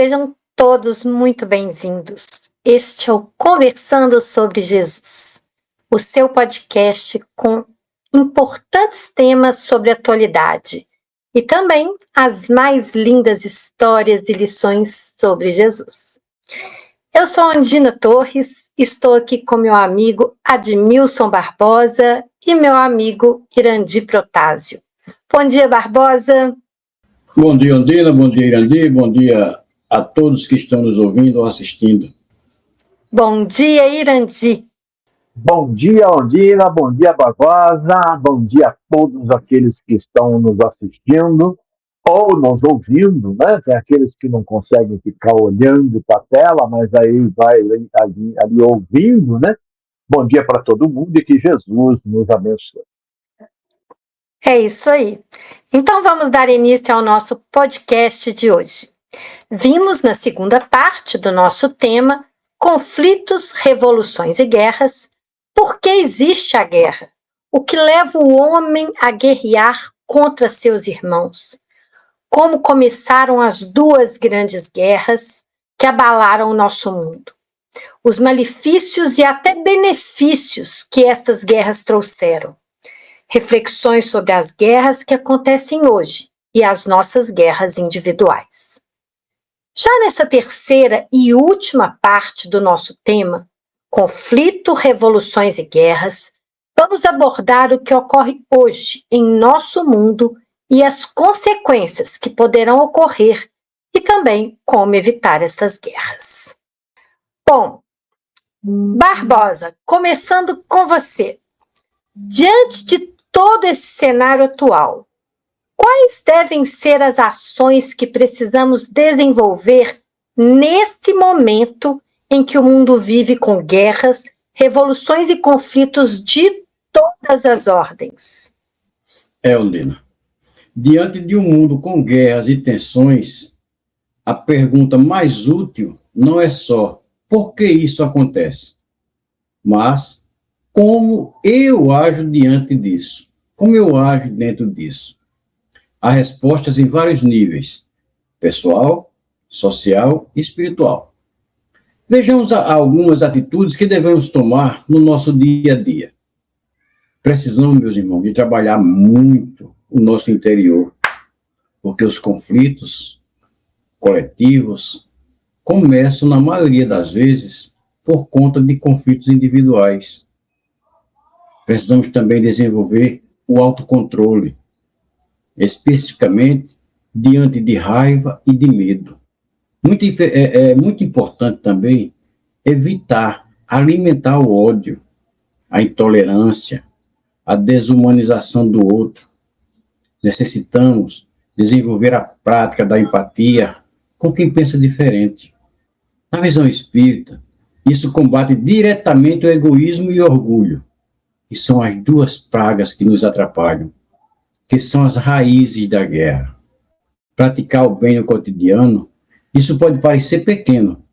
Sejam todos muito bem-vindos. Este é o Conversando sobre Jesus, o seu podcast com importantes temas sobre atualidade e também as mais lindas histórias e lições sobre Jesus. Eu sou Andina Torres, estou aqui com meu amigo Admilson Barbosa e meu amigo Irandi Protásio. Bom dia, Barbosa. Bom dia, Andina, bom dia, Irandi, bom dia a todos que estão nos ouvindo ou assistindo. Bom dia, Irandi. Bom dia, Andina, bom dia, Barbosa, bom dia a todos aqueles que estão nos assistindo ou nos ouvindo, né? Tem aqueles que não conseguem ficar olhando para a tela, mas aí vai ali ouvindo, né? Bom dia para todo mundo e que Jesus nos abençoe. É isso aí. Então vamos dar início ao nosso podcast de hoje. Vimos na segunda parte do nosso tema conflitos, revoluções e guerras. Por que existe a guerra? O que leva o homem a guerrear contra seus irmãos? Como começaram as duas grandes guerras que abalaram o nosso mundo? Os malefícios e até benefícios que estas guerras trouxeram. Reflexões sobre as guerras que acontecem hoje e as nossas guerras individuais. Já nessa terceira e última parte do nosso tema, conflito, revoluções e guerras, vamos abordar o que ocorre hoje em nosso mundo e as consequências que poderão ocorrer e também como evitar estas guerras. Bom, Barbosa, começando com você. Diante de todo esse cenário atual, quais devem ser as ações que precisamos desenvolver neste momento em que o mundo vive com guerras, revoluções e conflitos de todas as ordens? Andina, diante de um mundo com guerras e tensões, a pergunta mais útil não é só por que isso acontece, mas como eu ajo diante disso, como eu ajo dentro disso. Há respostas em vários níveis, pessoal, social e espiritual. Vejamos algumas atitudes que devemos tomar no nosso dia a dia. Precisamos, meus irmãos, de trabalhar muito o nosso interior, porque os conflitos coletivos começam, na maioria das vezes, por conta de conflitos individuais. Precisamos também desenvolver o autocontrole, especificamente diante de raiva e de medo. É muito importante também evitar alimentar o ódio, a intolerância, a desumanização do outro. Necessitamos desenvolver a prática da empatia com quem pensa diferente. Na visão espírita, isso combate diretamente o egoísmo e o orgulho, que são as duas pragas que nos atrapalham, que são as raízes da guerra. Praticar o bem no cotidiano, isso pode parecer pequeno,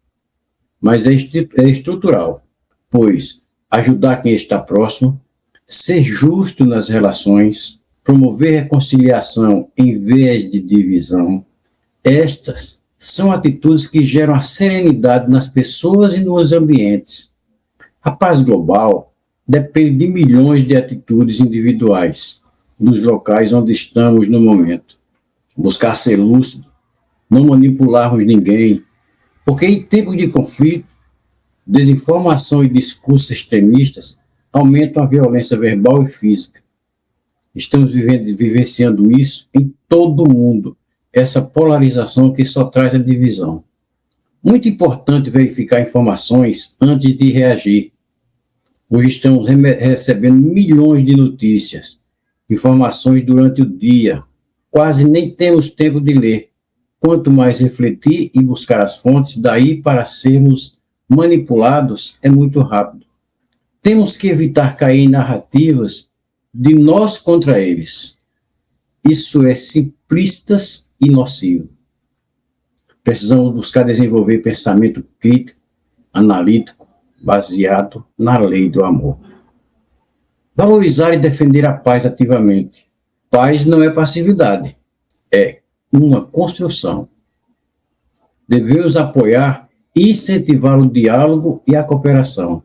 mas é estrutural, pois ajudar quem está próximo, ser justo nas relações, promover reconciliação em vez de divisão, estas são atitudes que geram a serenidade nas pessoas e nos ambientes. A paz global depende de milhões de atitudes individuais, nos locais onde estamos no momento. Buscar ser lúcido, não manipularmos ninguém, porque em tempos de conflito, desinformação e discursos extremistas aumentam a violência verbal e física. Estamos vivenciando isso em todo o mundo, essa polarização que só traz a divisão. Muito importante verificar informações antes de reagir. Hoje estamos recebendo milhões de notícias, informações durante o dia, quase nem temos tempo de ler. Quanto mais refletir e buscar as fontes, daí para sermos manipulados é muito rápido. Temos que evitar cair em narrativas de nós contra eles. Isso é simplistas e nocivo. Precisamos buscar desenvolver pensamento crítico, analítico, baseado na lei do amor. Valorizar e defender a paz ativamente. Paz não é passividade, é uma construção. Devemos apoiar e incentivar o diálogo e a cooperação.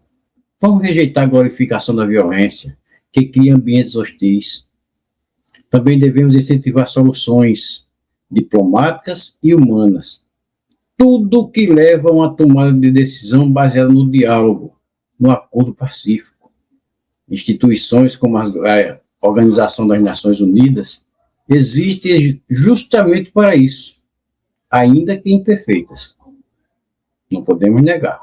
Vamos rejeitar a glorificação da violência, que cria ambientes hostis. Também devemos incentivar soluções diplomáticas e humanas. Tudo que leva a uma tomada de decisão baseada no diálogo, no acordo pacífico. Instituições como a Organização das Nações Unidas existem justamente para isso, ainda que imperfeitas. Não podemos negar.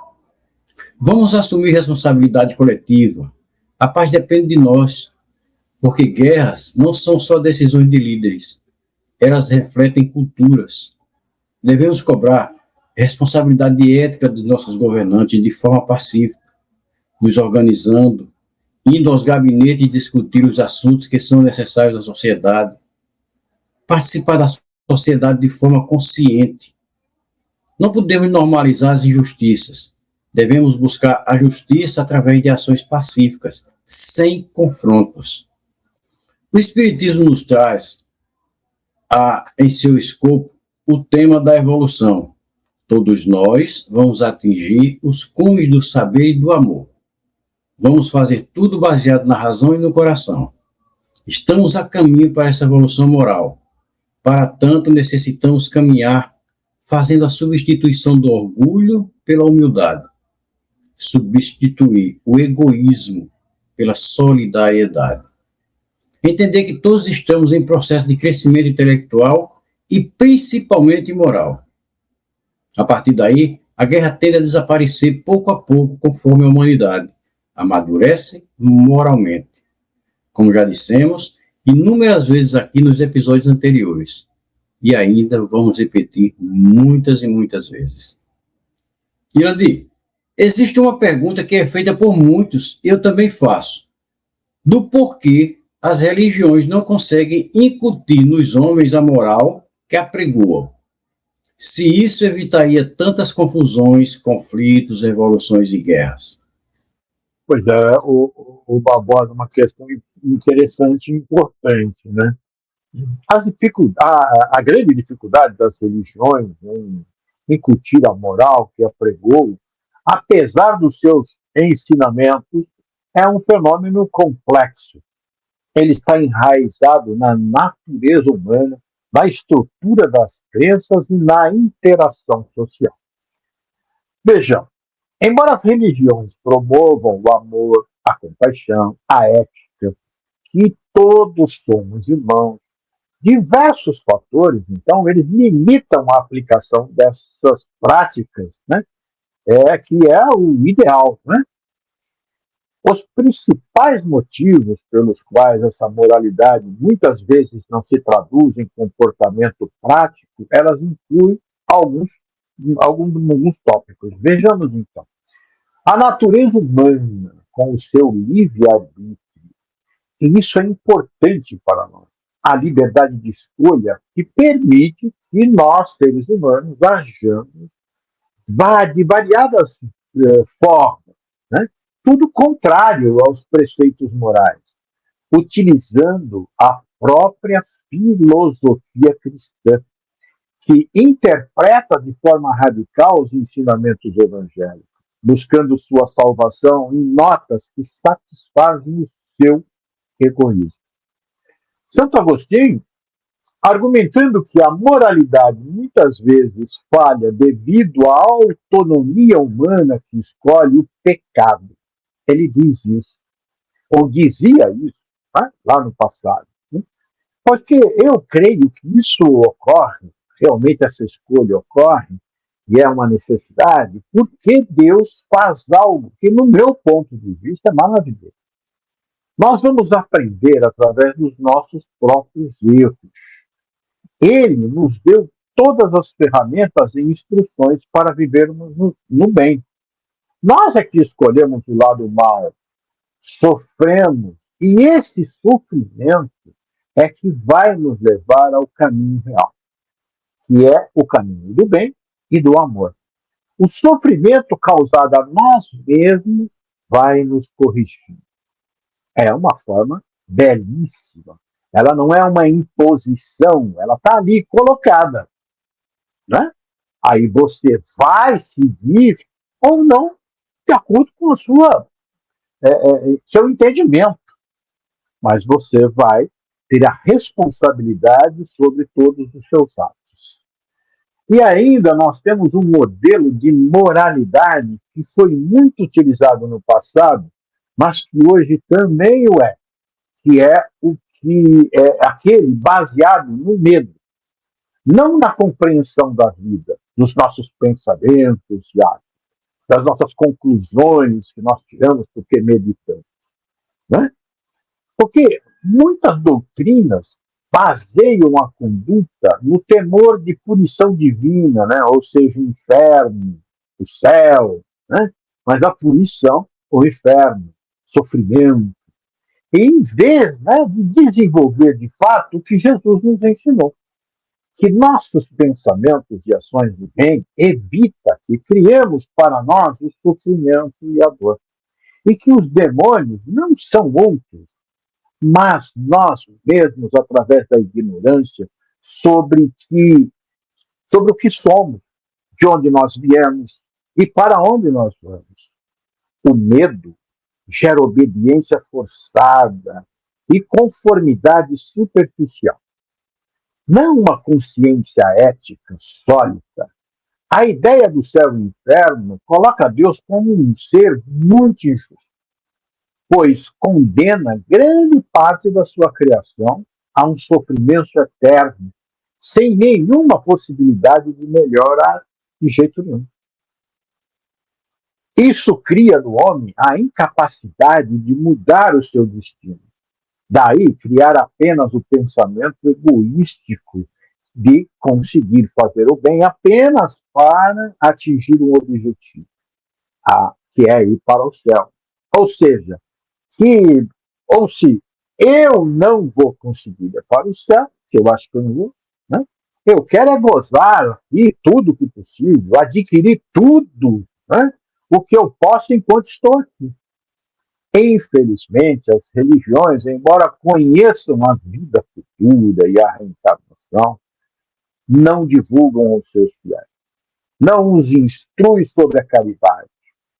Vamos assumir responsabilidade coletiva. A paz depende de nós, porque guerras não são só decisões de líderes, elas refletem culturas. Devemos cobrar responsabilidade ética dos nossos governantes de forma pacífica, nos organizando, indo aos gabinetes discutir os assuntos que são necessários à sociedade, participar da sociedade de forma consciente. Não podemos normalizar as injustiças. Devemos buscar a justiça através de ações pacíficas, sem confrontos. O Espiritismo nos traz, em seu escopo, o tema da evolução. Todos nós vamos atingir os cumes do saber e do amor. Vamos fazer tudo baseado na razão e no coração. Estamos a caminho para essa evolução moral. Para tanto, necessitamos caminhar fazendo a substituição do orgulho pela humildade. Substituir o egoísmo pela solidariedade. Entender que todos estamos em processo de crescimento intelectual e principalmente moral. A partir daí, a guerra tende a desaparecer pouco a pouco conforme a humanidade amadurece moralmente. Como já dissemos inúmeras vezes aqui nos episódios anteriores, e ainda vamos repetir muitas e muitas vezes. Irandi, existe uma pergunta que é feita por muitos, e eu também faço, do porquê as religiões não conseguem incutir nos homens a moral que apregoam. Se isso evitaria tantas confusões, conflitos, revoluções e guerras. Pois é, o Barbosa, uma questão interessante e importante, né? A grande dificuldade das religiões em incutir a moral que apregou, apesar dos seus ensinamentos, é um fenômeno complexo. Ele está enraizado na natureza humana, na estrutura das crenças e na interação social. Vejam, embora as religiões promovam o amor, a compaixão, a ética, que todos somos irmãos, diversos fatores, então, eles limitam a aplicação dessas práticas, né? Que é o ideal, né? Os principais motivos pelos quais essa moralidade muitas vezes não se traduz em comportamento prático, elas incluem alguns tópicos. Vejamos, então. A natureza humana, com o seu livre-arbítrio, e isso é importante para nós. A liberdade de escolha que permite que nós, seres humanos, ajamos de variadas formas, né? Tudo contrário aos preceitos morais, utilizando a própria filosofia cristã, que interpreta de forma radical os ensinamentos evangélicos, buscando sua salvação em notas que satisfazem o seu egoísmo. Santo Agostinho, argumentando que a moralidade muitas vezes falha devido à autonomia humana que escolhe o pecado, ele diz isso, ou dizia isso, né, lá no passado. Né? Porque eu creio que isso ocorre, realmente essa escolha ocorre, e é uma necessidade, porque Deus faz algo que, no meu ponto de vista, é maravilhoso. Nós vamos aprender através dos nossos próprios erros. Ele nos deu todas as ferramentas e instruções para vivermos no bem. Nós é que escolhemos o lado mal, sofremos, e esse sofrimento é que vai nos levar ao caminho real, que é o caminho do bem e do amor. O sofrimento causado a nós mesmos vai nos corrigir. É uma forma belíssima. Ela não é uma imposição, ela está ali colocada, né? Aí você vai seguir ou não, de acordo com a seu entendimento. Mas você vai ter a responsabilidade sobre todos os seus atos. E ainda nós temos um modelo de moralidade que foi muito utilizado no passado, mas que hoje também o é, que é o que é aquele baseado no medo, não na compreensão da vida, dos nossos pensamentos, das nossas conclusões que nós tiramos porque meditamos, né? Porque muitas doutrinas baseiam a conduta no temor de punição divina, né? Ou seja, o inferno, o céu, né? Mas a punição, o inferno, sofrimento. E em vez, né, de desenvolver de fato o que Jesus nos ensinou, que nossos pensamentos e ações de bem evita que criemos para nós o sofrimento e a dor. E que os demônios não são outros, mas nós mesmos, através da ignorância, sobre o que somos, de onde nós viemos e para onde nós vamos. O medo gera obediência forçada e conformidade superficial. Não uma consciência ética sólida. A ideia do céu e inferno coloca Deus como um ser muito injusto, pois condena grande parte da sua criação a um sofrimento eterno, sem nenhuma possibilidade de melhora de jeito nenhum. Isso cria no homem a incapacidade de mudar o seu destino. Daí, criar apenas o pensamento egoístico de conseguir fazer o bem apenas para atingir um objetivo, que é ir para o céu. Ou seja, se eu não vou conseguir ir para o céu, que eu acho que eu não vou, né? Eu quero é gozar aqui tudo que possível, adquirir tudo, né, o que eu posso enquanto estou aqui. Infelizmente, as religiões, embora conheçam a vida futura e a reencarnação, não divulgam aos seus fiéis. Não os instrui sobre a caridade,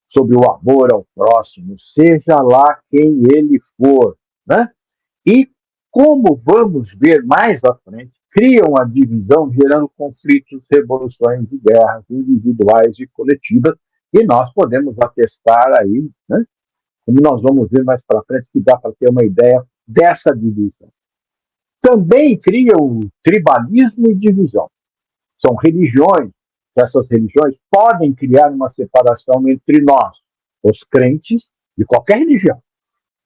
sobre o amor ao próximo, seja lá quem ele for, né? E, como vamos ver mais à frente, criam a divisão, gerando conflitos, revoluções e guerras individuais e coletivas, e nós podemos atestar aí, né, como nós vamos ver mais para frente, que dá para ter uma ideia dessa divisão. Também cria o tribalismo e divisão. São religiões, essas religiões podem criar uma separação entre nós, os crentes de qualquer religião,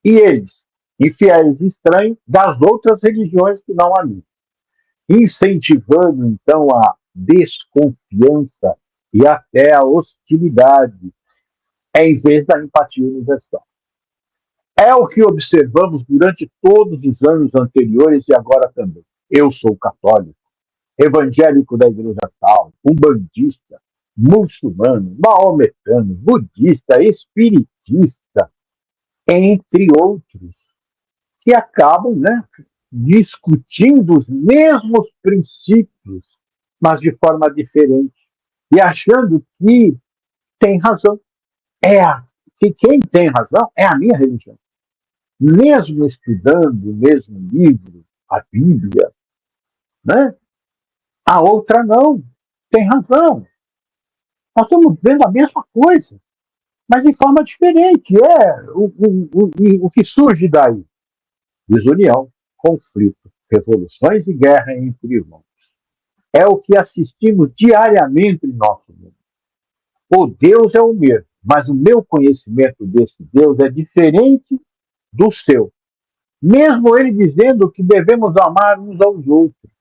e eles, infiéis e estranhos das outras religiões que não há mim, incentivando então a desconfiança e até a hostilidade, em vez da empatia universal. É o que observamos durante todos os anos anteriores e agora também. Eu sou católico, evangélico da igreja tal, umbandista, muçulmano, maometano, budista, espiritista, entre outros, que acabam, né, discutindo os mesmos princípios, mas de forma diferente, e achando que tem razão. Que quem tem razão é a minha religião. Mesmo estudando o mesmo livro, a Bíblia, né? A outra não, tem razão. Nós estamos vendo a mesma coisa, mas de forma diferente. O que surge daí? Desunião, conflito, revoluções e guerra entre irmãos. É o que assistimos diariamente em nosso mundo. O Deus é o mesmo, mas o meu conhecimento desse Deus é diferente do seu. Mesmo ele dizendo que devemos amar uns aos outros.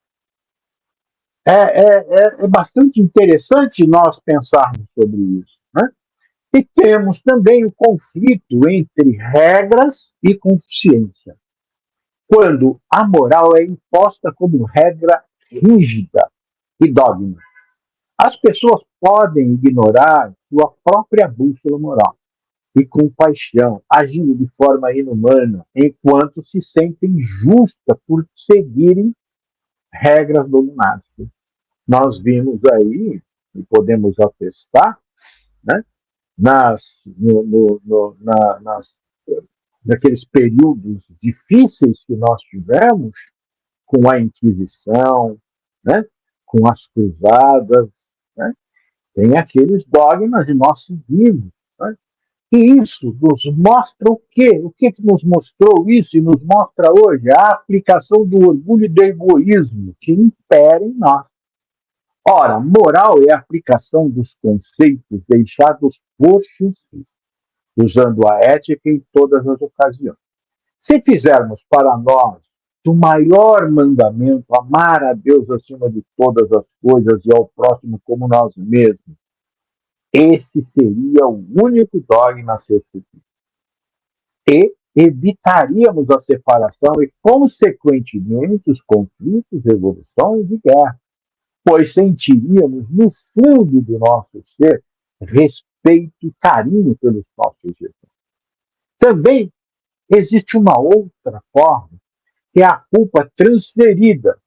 É bastante interessante nós pensarmos sobre isso, né? E temos também o conflito entre regras e consciência. Quando a moral é imposta como regra rígida e dogma. As pessoas podem ignorar sua própria bússola moral e com paixão, agindo de forma inumana, enquanto se sentem justas por seguirem regras dogmáticas. Nós vimos aí e podemos atestar, né, naqueles períodos difíceis que nós tivemos, com a Inquisição, né, com as cruzadas, né, tem aqueles dogmas e nós seguimos. Né? E isso nos mostra o quê? O que nos mostrou isso e nos mostra hoje? A aplicação do orgulho e do egoísmo que impera em nós. Ora, moral é a aplicação dos conceitos deixados por Jesus, usando a ética em todas as ocasiões. Se fizermos para nós do maior mandamento, amar a Deus acima de todas as coisas e ao próximo como nós mesmos, esse seria o único dogma a ser seguido. E evitaríamos a separação e, consequentemente, os conflitos, revoluções e guerras, pois sentiríamos, no fundo do nosso ser, respeito e carinho pelos nossos irmãos. Também existe uma outra forma, que é a culpa transferida,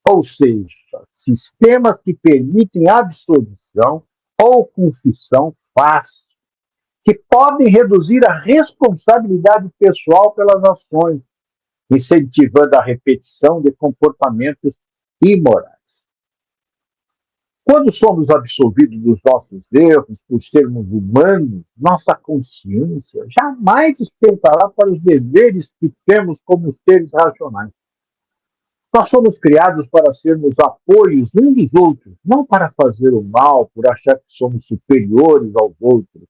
ou seja, sistemas que permitem absolvição ou confissão fácil, que podem reduzir a responsabilidade pessoal pelas ações, incentivando a repetição de comportamentos imorais. Quando somos absolvidos dos nossos erros por sermos humanos, nossa consciência jamais despertará para os deveres que temos como seres racionais. Nós fomos criados para sermos apoios uns dos outros, não para fazer o mal, por achar que somos superiores aos outros,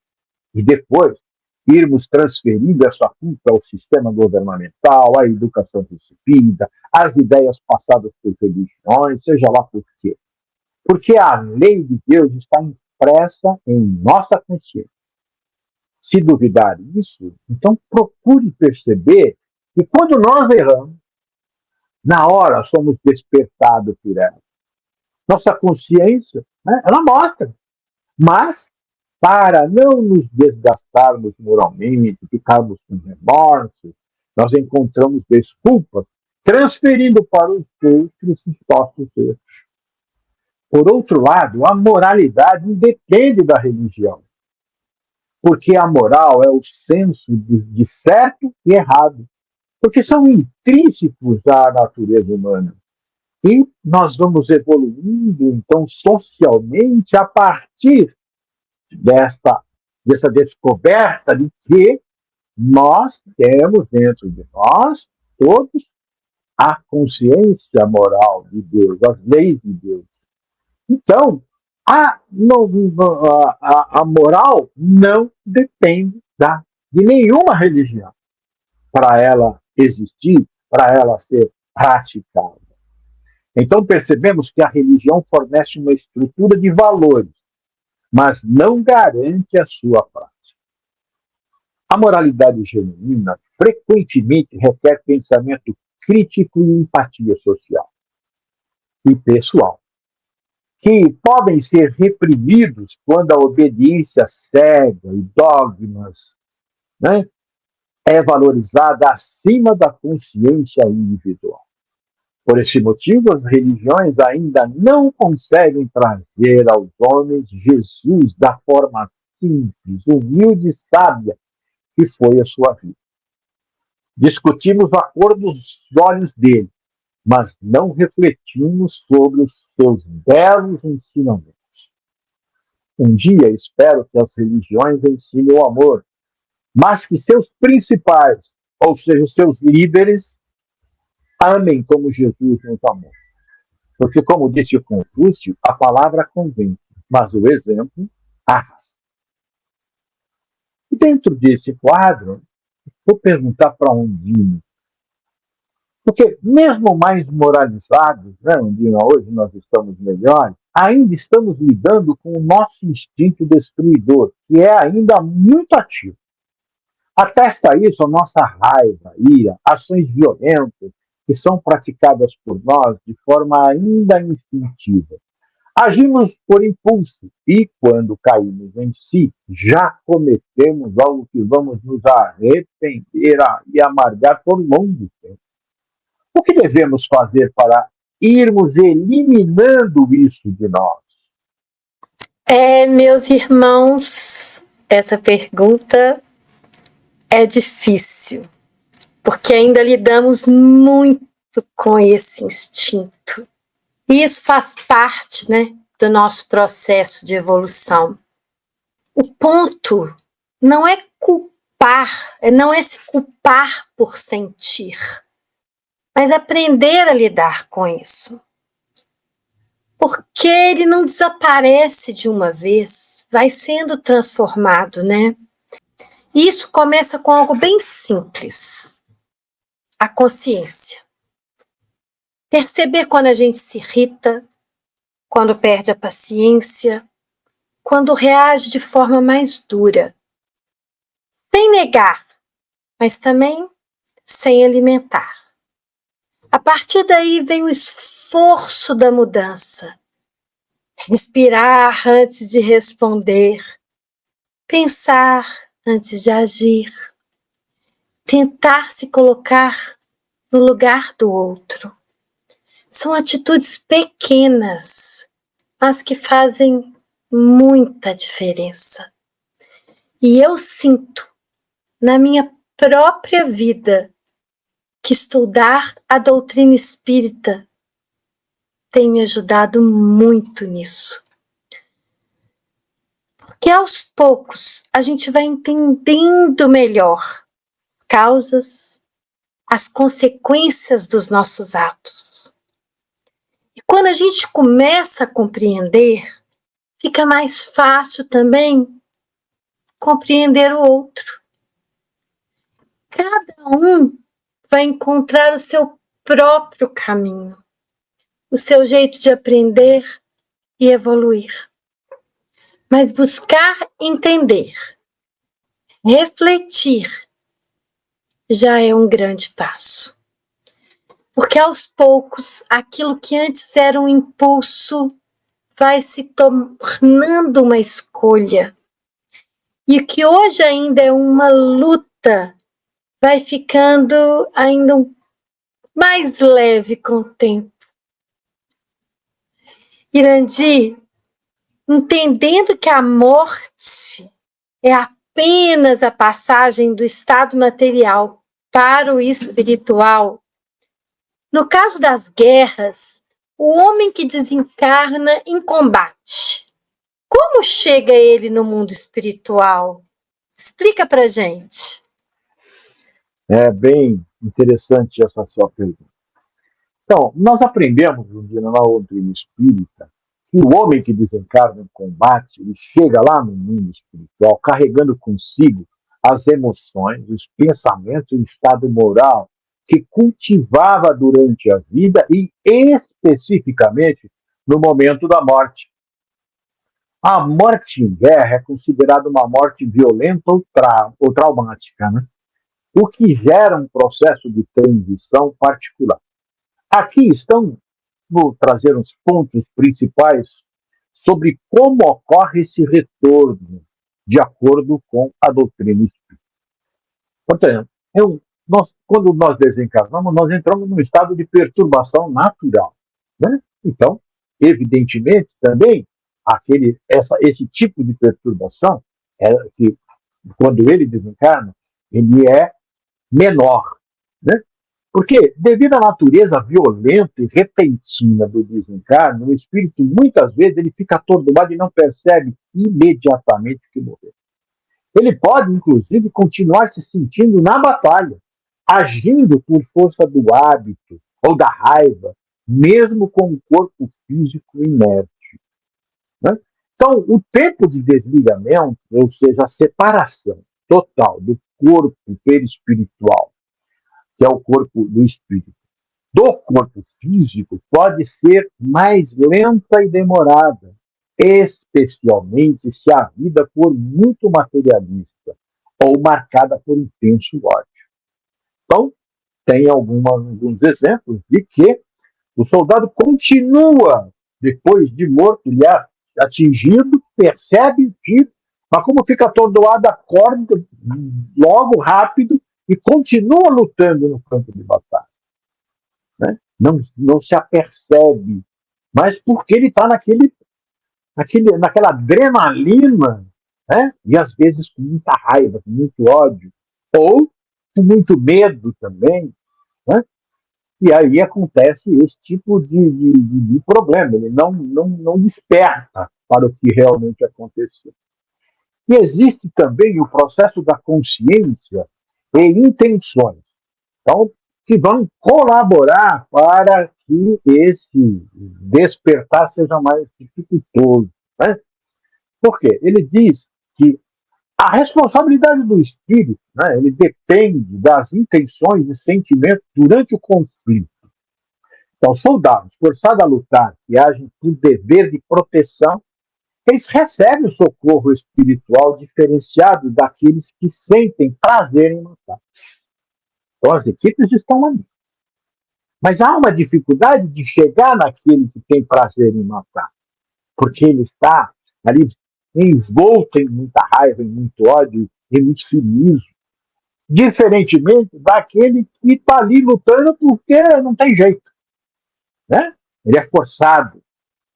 e depois irmos transferindo essa culpa ao sistema governamental, à educação recebida, às ideias passadas por religiões, seja lá por quê. Porque a lei de Deus está impressa em nossa consciência. Se duvidar disso, então procure perceber que quando nós erramos, na hora somos despertados por ela. Nossa consciência, né, ela mostra. Mas, para não nos desgastarmos moralmente, ficarmos com remorso, nós encontramos desculpas, transferindo para os outros os nossos erros. Por outro lado, a moralidade independe da religião, porque a moral é o senso de certo e errado, porque são intrínsecos à natureza humana. E nós vamos evoluindo, então, socialmente, a partir dessa descoberta de que nós temos dentro de nós, todos, a consciência moral de Deus, as leis de Deus. Então, a moral não depende de nenhuma religião para ela existir, para ela ser praticada. Então, percebemos que a religião fornece uma estrutura de valores, mas não garante a sua prática. A moralidade genuína frequentemente requer pensamento crítico e empatia social e pessoal, que podem ser reprimidos quando a obediência cega e dogmas, né, é valorizada acima da consciência individual. Por esse motivo, as religiões ainda não conseguem trazer aos homens Jesus da forma simples, humilde e sábia que foi a sua vida. Discutimos a cor dos olhos dele, mas não refletimos sobre os seus belos ensinamentos. Um dia espero que as religiões ensinem o amor, mas que seus principais, ou seja, os seus líderes, amem como Jesus nos amou. Porque, como disse Confúcio, a palavra convence, mas o exemplo arrasta. E dentro desse quadro, vou perguntar para Undina. Porque, mesmo mais moralizados, né, Undina, hoje nós estamos melhores, ainda estamos lidando com o nosso instinto destruidor, que é ainda muito ativo. Atesta isso a nossa raiva, ira, ações violentas, que são praticadas por nós de forma ainda instintiva. Agimos por impulso e, quando caímos em si, já cometemos algo que vamos nos arrepender e amargar por longo tempo. O que devemos fazer para irmos eliminando isso de nós? Meus irmãos, essa pergunta é difícil, porque ainda lidamos muito com esse instinto. E isso faz parte, né, do nosso processo de evolução. O ponto não é culpar, não é se culpar por sentir, mas aprender a lidar com isso. Porque ele não desaparece de uma vez, vai sendo transformado, né? E isso começa com algo bem simples: a consciência. Perceber quando a gente se irrita, quando perde a paciência, quando reage de forma mais dura. Sem negar, mas também sem alimentar. A partir daí vem o esforço da mudança. Respirar antes de responder, pensar antes de agir, tentar se colocar no lugar do outro. São atitudes pequenas, mas que fazem muita diferença. E eu sinto na minha própria vida que estudar a doutrina espírita tem me ajudado muito nisso. Porque aos poucos a gente vai entendendo melhor as causas, as consequências dos nossos atos. E quando a gente começa a compreender, fica mais fácil também compreender o outro. Cada um vai encontrar o seu próprio caminho, o seu jeito de aprender e evoluir. Mas buscar entender, refletir, já é um grande passo. Porque aos poucos, aquilo que antes era um impulso vai se tornando uma escolha. E o que hoje ainda é uma luta vai ficando ainda mais leve com o tempo. Irandi, entendendo que a morte é apenas a passagem do estado material para o espiritual, no caso das guerras, o homem que desencarna em combate, como chega ele no mundo espiritual? Explica pra gente. É bem interessante essa sua pergunta. Então, nós aprendemos um dia na doutrina espírita que o homem que desencarna em combate, ele chega lá no mundo espiritual carregando consigo as emoções, os pensamentos e o estado moral que cultivava durante a vida e especificamente no momento da morte. A morte em guerra é considerada uma morte violenta ou traumática, né? O que gera um processo de transição particular. Aqui vou trazer uns pontos principais sobre como ocorre esse retorno, de acordo com a doutrina espírita. Portanto, quando nós desencarnamos, nós entramos num estado de perturbação natural, né? Então, evidentemente, também, esse tipo de perturbação, que quando ele desencarna, ele é menor, né? Porque, devido à natureza violenta e repentina do desencarne, o espírito, muitas vezes, ele fica atordoado e não percebe imediatamente que morreu. Ele pode, inclusive, continuar se sentindo na batalha, agindo por força do hábito ou da raiva, mesmo com o corpo físico inerte, né? Então, o tempo de desligamento, ou seja, a separação total do corpo perispiritual, que é o corpo do espírito, do corpo físico, pode ser mais lenta e demorada, especialmente se a vida for muito materialista ou marcada por intenso ódio. Então, tem alguns exemplos de que o soldado continua, depois de morto, ele é atingido, percebe o tiro, mas como fica atordoado, acorda logo, rápido, e continua lutando no campo de batalha. Né? Não se apercebe, mas porque ele está naquela adrenalina, né? E às vezes com muita raiva, com muito ódio, ou com muito medo também, né? E aí acontece esse tipo de problema, ele não desperta para o que realmente aconteceu. E existe também o processo da consciência e intenções. Então, que vão colaborar para que esse despertar seja mais dificultoso. Né? Por quê? Ele diz que a responsabilidade do espírito, né, ele depende das intenções e sentimentos durante o conflito. Então, soldados forçados a lutar, que agem por dever de proteção, eles recebem o socorro espiritual diferenciado daqueles que sentem prazer em matar. Então, as equipes estão ali. Mas há uma dificuldade de chegar naquele que tem prazer em matar, porque ele está ali envolto em muita raiva, em muito ódio, em muito cinismo. Diferentemente daquele que está ali lutando porque não tem jeito. Né? Ele é forçado.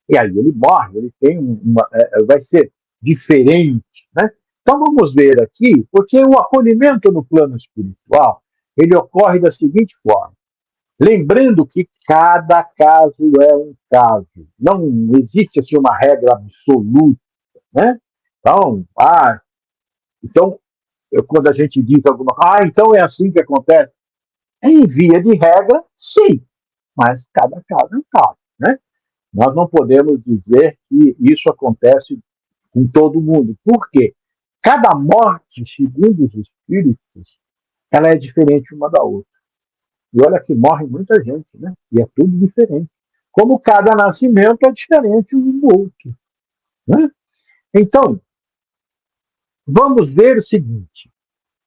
E aí ele morre, ele tem vai ser diferente. Né? Então vamos ver aqui, porque o acolhimento no plano espiritual, ele ocorre da seguinte forma. Lembrando que cada caso é um caso. Não existe assim, uma regra absoluta. Né? Então, quando a gente diz alguma coisa, então é assim que acontece. Em via de regra, sim, mas cada caso é um caso. Né? Nós não podemos dizer que isso acontece com todo mundo. Por quê? Cada morte, segundo os espíritos, ela é diferente uma da outra. E olha que morre muita gente, né? E é tudo diferente. Como cada nascimento é diferente um do outro. Né? Então, vamos ver o seguinte.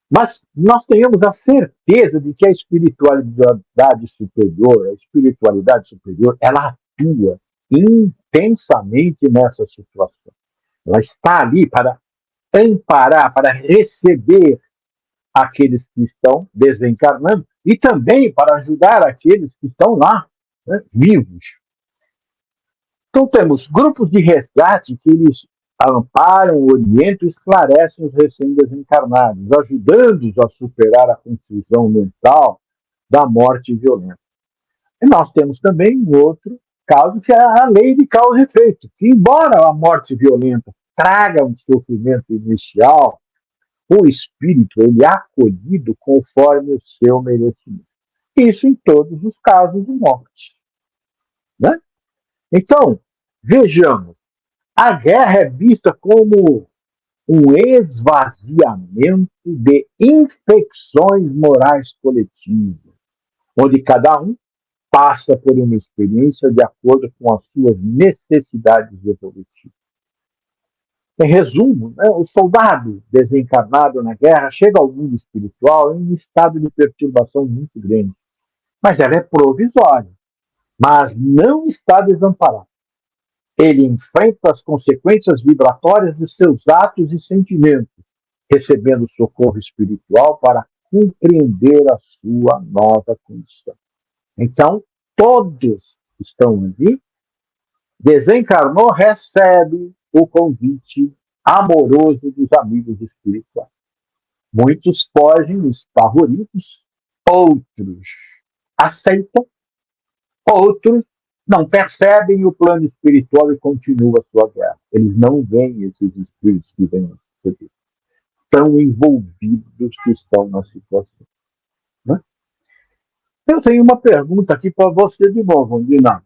Mas nós tenhamos a certeza de que a espiritualidade superior, ela atua intensamente nessa situação. Ela está ali para amparar, para receber aqueles que estão desencarnando e também para ajudar aqueles que estão lá, né, vivos. Então temos grupos de resgate que eles amparam, orientam e esclarecem os recém-desencarnados, ajudando-os a superar a confusão mental da morte violenta. E nós temos também um outro caso que é a lei de causa e efeito, que embora a morte violenta traga um sofrimento inicial, o espírito ele é acolhido conforme o seu merecimento. Isso em todos os casos de morte. Né? Então, vejamos, a guerra é vista como um esvaziamento de infecções morais coletivas, onde cada um passa por uma experiência de acordo com as suas necessidades evolutivas. Em resumo, né, o soldado desencarnado na guerra chega ao mundo espiritual em um estado de perturbação muito grande. Mas ela é provisória, mas não está desamparado. Ele enfrenta as consequências vibratórias de seus atos e sentimentos, recebendo socorro espiritual para compreender a sua nova condição. Então, todos estão ali, desencarnou, recebe o convite amoroso dos amigos espirituais. Muitos fogem espavoridos, outros aceitam, outros não percebem o plano espiritual e continuam a sua guerra. Eles não veem esses espíritos que vêm tão envolvidos que estão na situação. Né? Eu tenho uma pergunta aqui para você de novo, Andina.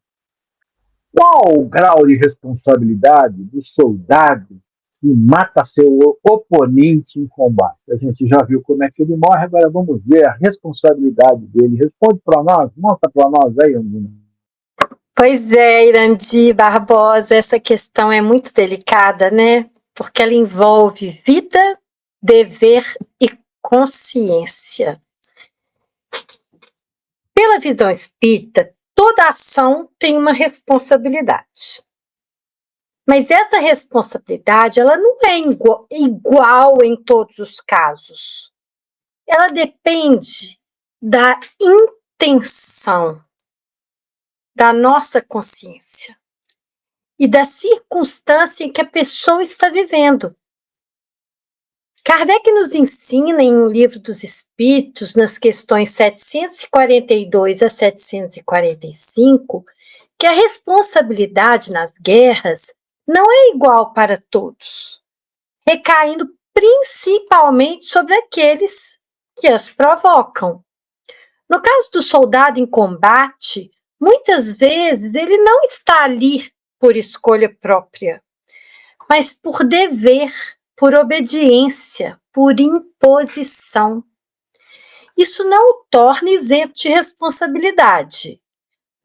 Qual o grau de responsabilidade do soldado que mata seu oponente em combate? A gente já viu como é que ele morre, agora vamos ver a responsabilidade dele. Responde para nós, mostra para nós aí, Andina. Pois é, Irandi Barbosa, essa questão é muito delicada, né? Porque ela envolve vida, dever e consciência. Pela visão espírita, toda ação tem uma responsabilidade. Mas essa responsabilidade, ela não é igual em todos os casos. Ela depende da intenção da nossa consciência. e da circunstância em que a pessoa está vivendo. Kardec nos ensina em O Livro dos Espíritos, nas questões 742 a 745, que a responsabilidade nas guerras não é igual para todos, recaindo principalmente sobre aqueles que as provocam. No caso do soldado em combate, muitas vezes ele não está ali por escolha própria, mas por dever, por obediência, por imposição. Isso não o torna isento de responsabilidade,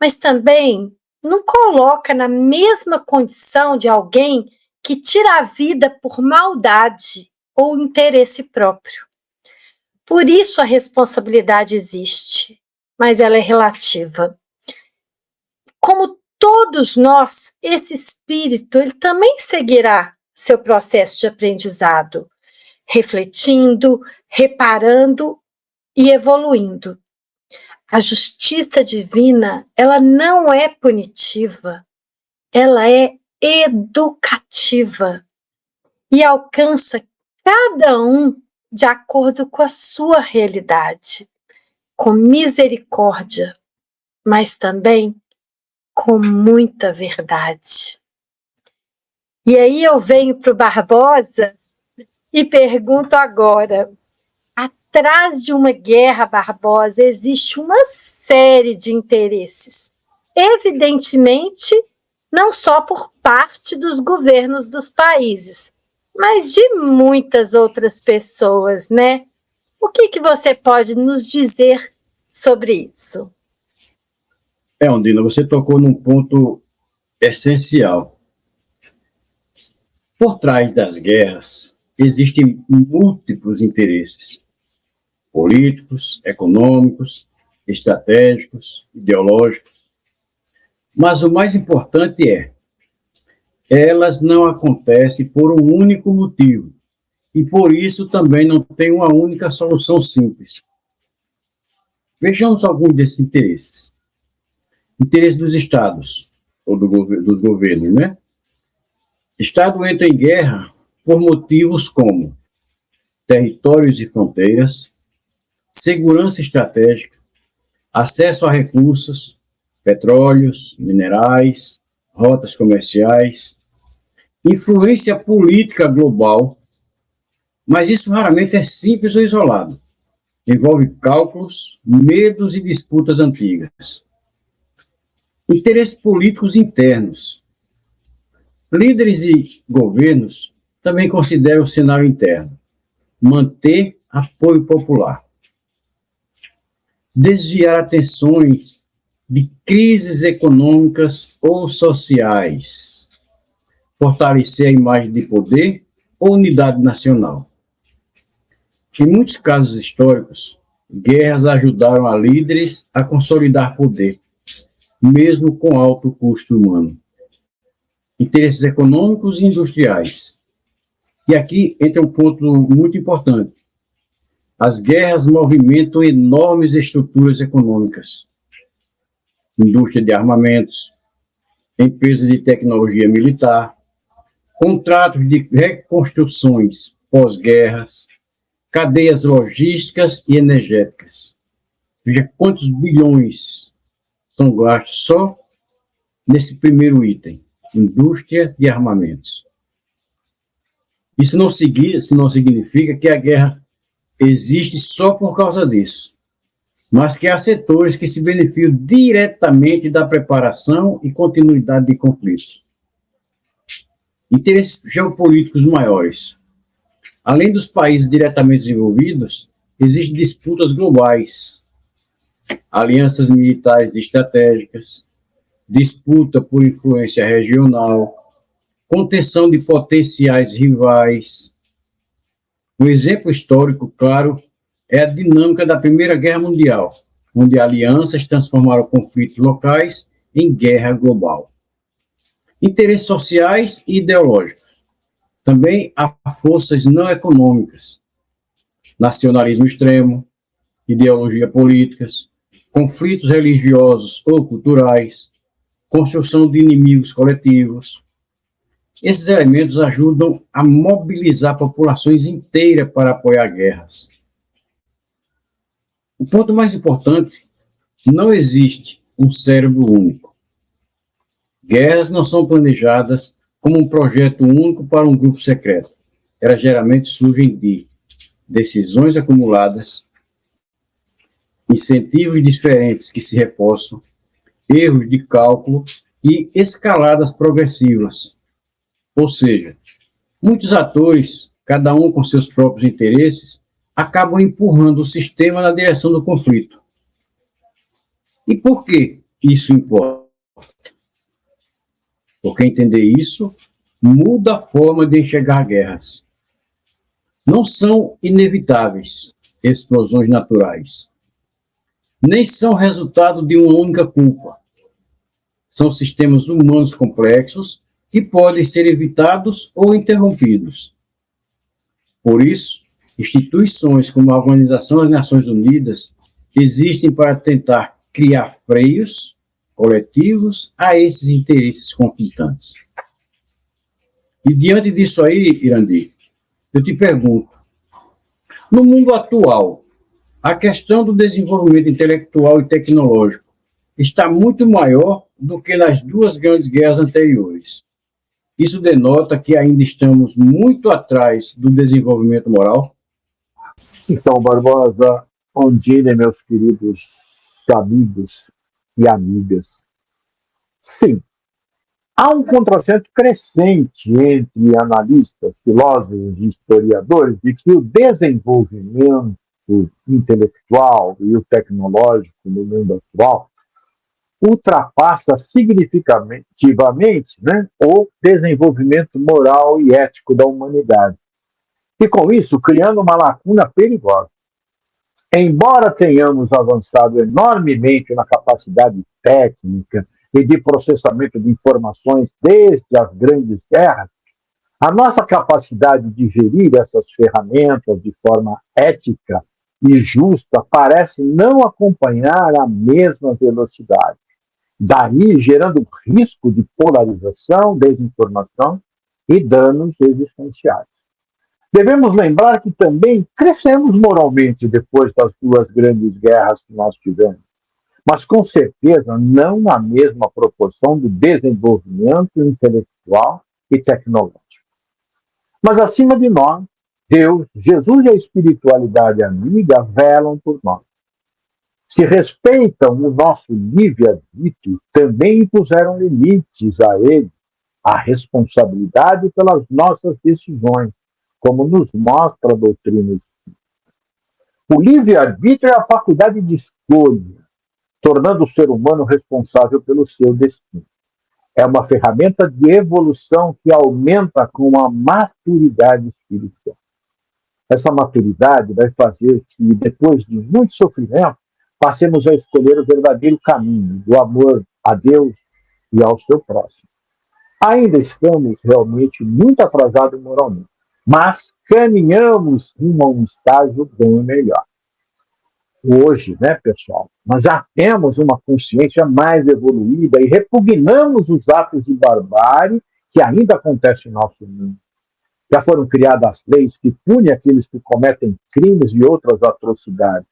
mas também não coloca na mesma condição de alguém que tira a vida por maldade ou interesse próprio. Por isso a responsabilidade existe, mas ela é relativa. Como todos nós, esse espírito ele também seguirá seu processo de aprendizado, refletindo, reparando e evoluindo. A justiça divina, ela não é punitiva, ela é educativa e alcança cada um de acordo com a sua realidade, com misericórdia, mas também com muita verdade. E aí eu venho para o Barbosa e pergunto agora, atrás de uma guerra, Barbosa, existe uma série de interesses, evidentemente, não só por parte dos governos dos países, mas de muitas outras pessoas, né? O que você pode nos dizer sobre isso? Ondina, você tocou num ponto essencial. Por trás das guerras, existem múltiplos interesses políticos, econômicos, estratégicos, ideológicos. Mas o mais importante elas não acontecem por um único motivo, e por isso também não tem uma única solução simples. Vejamos alguns desses interesses. Interesse dos estados, ou dos governos, né? Estado entra em guerra por motivos como territórios e fronteiras, segurança estratégica, acesso a recursos, petróleos, minerais, rotas comerciais, influência política global, mas isso raramente é simples ou isolado. Envolve cálculos, medos e disputas antigas. Interesses políticos internos. Líderes e governos também consideram o cenário interno. Manter apoio popular. Desviar atenções de crises econômicas ou sociais. Fortalecer a imagem de poder ou unidade nacional. Em muitos casos históricos, guerras ajudaram a líderes a consolidar poder, mesmo com alto custo humano. Interesses econômicos e industriais. E aqui entra um ponto muito importante. As guerras movimentam enormes estruturas econômicas. Indústria de armamentos, empresas de tecnologia militar, contratos de reconstruções pós-guerras, cadeias logísticas e energéticas. Veja quantos bilhões são gastos só nesse primeiro item, indústria de armamentos. Isso não significa que a guerra existe só por causa disso, mas que há setores que se beneficiam diretamente da preparação e continuidade de conflitos. Interesses geopolíticos maiores. Além dos países diretamente envolvidos, existem disputas globais, alianças militares estratégicas, disputa por influência regional, contenção de potenciais rivais. Um exemplo histórico, claro, é a dinâmica da Primeira Guerra Mundial, onde alianças transformaram conflitos locais em guerra global. Interesses sociais e ideológicos. Também há forças não econômicas, nacionalismo extremo, ideologia políticas, conflitos religiosos ou culturais, construção de inimigos coletivos. Esses elementos ajudam a mobilizar populações inteiras para apoiar guerras. O ponto mais importante: não existe um cérebro único. Guerras não são planejadas como um projeto único para um grupo secreto. Elas geralmente surgem de decisões acumuladas, incentivos diferentes que se reforçam, erros de cálculo e escaladas progressivas. Ou seja, muitos atores, cada um com seus próprios interesses, acabam empurrando o sistema na direção do conflito. E por que isso importa? Porque entender isso muda a forma de enxergar guerras. Não são inevitáveis explosões naturais. Nem são resultado de uma única culpa. São sistemas humanos complexos que podem ser evitados ou interrompidos. Por isso, instituições como a Organização das Nações Unidas existem para tentar criar freios coletivos a esses interesses conflitantes. E diante disso aí, Irandi, eu te pergunto, no mundo atual, a questão do desenvolvimento intelectual e tecnológico está muito maior do que nas duas grandes guerras anteriores. Isso denota que ainda estamos muito atrás do desenvolvimento moral? Então, Barbosa, Ondina, meus queridos amigos e amigas, sim, há um contrassenso crescente entre analistas, filósofos e historiadores de que o desenvolvimento intelectual e o tecnológico no mundo atual ultrapassa significativamente, o desenvolvimento moral e ético da humanidade. E com isso, criando uma lacuna perigosa. Embora tenhamos avançado enormemente na capacidade técnica e de processamento de informações desde as grandes guerras, a nossa capacidade de gerir essas ferramentas de forma ética e justa parece não acompanhar a mesma velocidade. Daí gerando risco de polarização, desinformação e danos existenciais. Devemos lembrar que também crescemos moralmente depois das duas grandes guerras que nós tivemos, mas com certeza não na mesma proporção do desenvolvimento intelectual e tecnológico. Mas acima de nós, Deus, Jesus e a espiritualidade amiga velam por nós. Se respeitam o nosso livre-arbítrio, também impuseram limites a ele, a responsabilidade pelas nossas decisões, como nos mostra a doutrina espírita. O livre-arbítrio é a faculdade de escolha, tornando o ser humano responsável pelo seu destino. É uma ferramenta de evolução que aumenta com a maturidade espiritual. Essa maturidade vai fazer que, depois de muito sofrimento, passemos a escolher o verdadeiro caminho do amor a Deus e ao seu próximo. Ainda estamos realmente muito atrasados moralmente, mas caminhamos rumo a um estágio bem melhor. Hoje, pessoal, nós já temos uma consciência mais evoluída e repugnamos os atos de barbárie que ainda acontecem no nosso mundo. Já foram criadas leis que punem aqueles que cometem crimes e outras atrocidades.